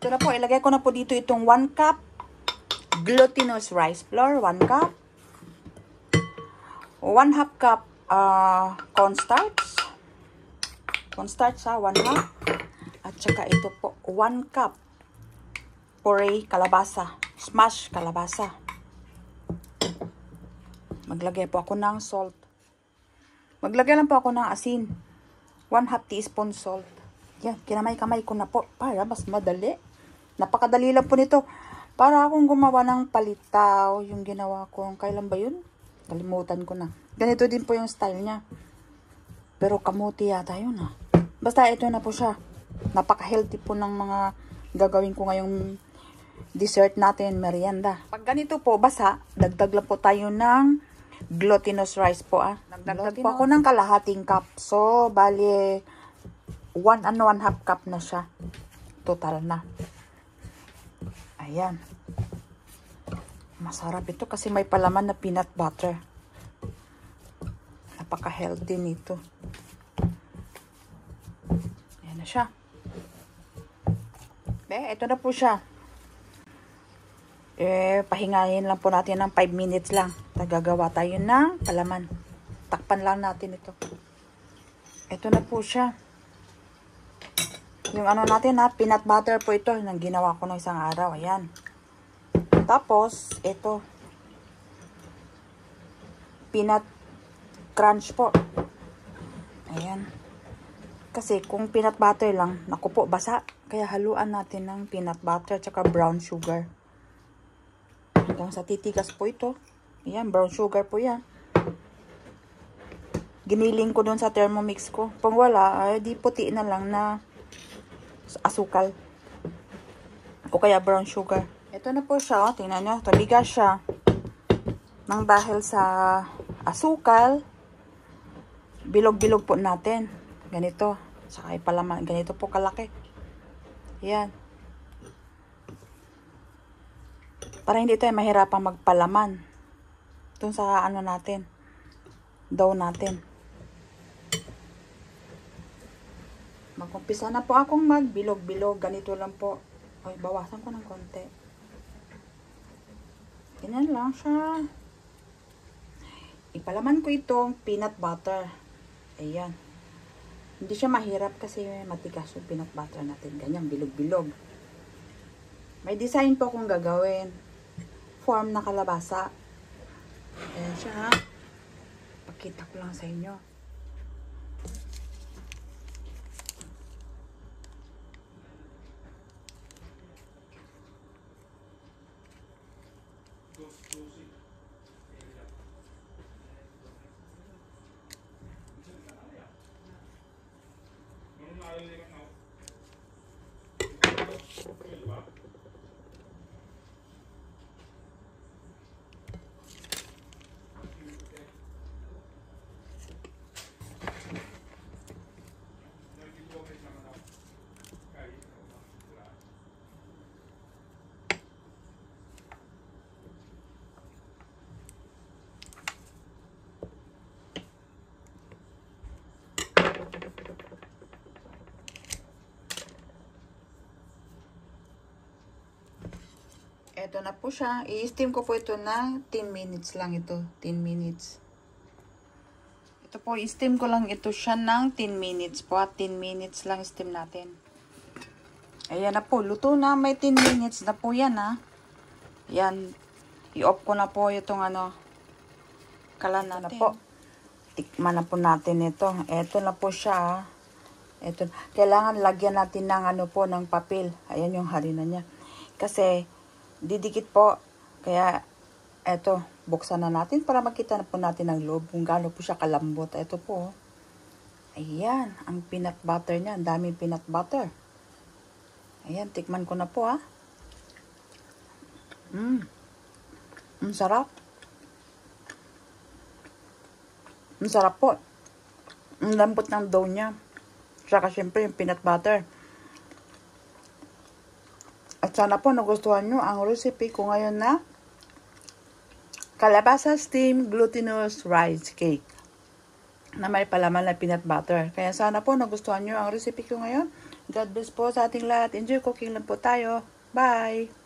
Ito na po, ilagay ko na po dito itong 1 cup glutinous rice flour, 1 cup. 1/2 cup cornstarch. Cornstarch 1 cup. At saka ito po, 1 cup puree kalabasa. Smash kalabasa. Maglagay po ako ng salt. Maglagay lang po ako ng asin. 1/2 teaspoon salt. Yan, kinamay-kamay ko na po para mas madali. Napakadali lang po nito. Para akong gumawa ng palitaw, yung ginawa ko. Kailan ba yun? Kalimutan ko na. Ganito din po yung style niya. Pero kamuti yata yun ha. Basta ito na po siya. Napaka-healthy po ng mga gagawin ko ngayong dessert natin, merienda. Pag ganito po, basa, dagdag lang po tayo ng glutinous rice po ah. Nagdagdag po ako ng kalahating cup. So, bali 1.5 cup na siya. Total na. Ayan. Masarap ito kasi may palaman na peanut butter. Napaka-healthy nito. Ayan na siya. Ito na po siya. Pahingahin lang po natin ng 5 minutes lang. Gagawa tayo ng palaman. Takpan lang natin ito. Ito na po siya. Yung ano natin ha, peanut butter po ito. Nang ginawa ko ng isang araw. Ayan. Tapos, ito. Peanut crunch po. Ayan. Kasi kung peanut butter lang, naku po, basa. Kaya haluan natin ng peanut butter at saka brown sugar. Hanggang sa titigas po ito. Ayan, brown sugar po yan. Giniling ko doon sa Thermomix ko. Pag wala, di puti na lang na asukal. O kaya brown sugar. Ito na po siya. Oh. Tingnan nyo. Tumigas siya. Nang dahil sa asukal, bilog-bilog po natin. Ganito. Saka palaman. Ganito po kalaki. Ayan. Para hindi tayo mahirapang magpalaman. Doon sa ano natin. Dough natin. Mag-umpisa na po akong magbilog-bilog. Ganito lang po. Ay, bawasan ko ng konti. Ganyan lang siya. Ipalaman ko itong peanut butter. Ayan. Hindi siya mahirap kasi matigas yung peanut butter natin. Ganyan, bilog-bilog. May design po akong gagawin. Form na kalabasa. Ayan siya ha. Pakita ko lang sa inyo. Ito na po siya. I-steam ko po ito na 10 minutes lang ito. 10 minutes. Ito po, i-steam ko lang ito siya ng 10 minutes po. 10 minutes lang steam natin. Ayan na po. Luto na. May 10 minutes na po yan ha. Yan. I-off ko na po itong ano. Kalan na po. Tikman na po natin ito. Ito na po siya ha. Ito. Kailangan lagyan natin ng ano po, ng papel. Ayan yung harina niya. Kasi didikit po. Kaya, eto, buksan na natin para makita na po natin ang loob kung gaano po siya kalambot. Ito po. Ayan, ang peanut butter niya. Ang daming peanut butter. Ayan, tikman ko na po ha. Ang sarap. Ang sarap po. Ang lambot ng dough niya. Saka syempre yung peanut butter. At sana po nagustuhan nyo ang recipe ko ngayon na kalabasa steam glutinous rice cake na may palaman na peanut butter. Kaya sana po nagustuhan nyo ang recipe ko ngayon. God bless po sa ating lahat. Enjoy cooking lang po tayo. Bye!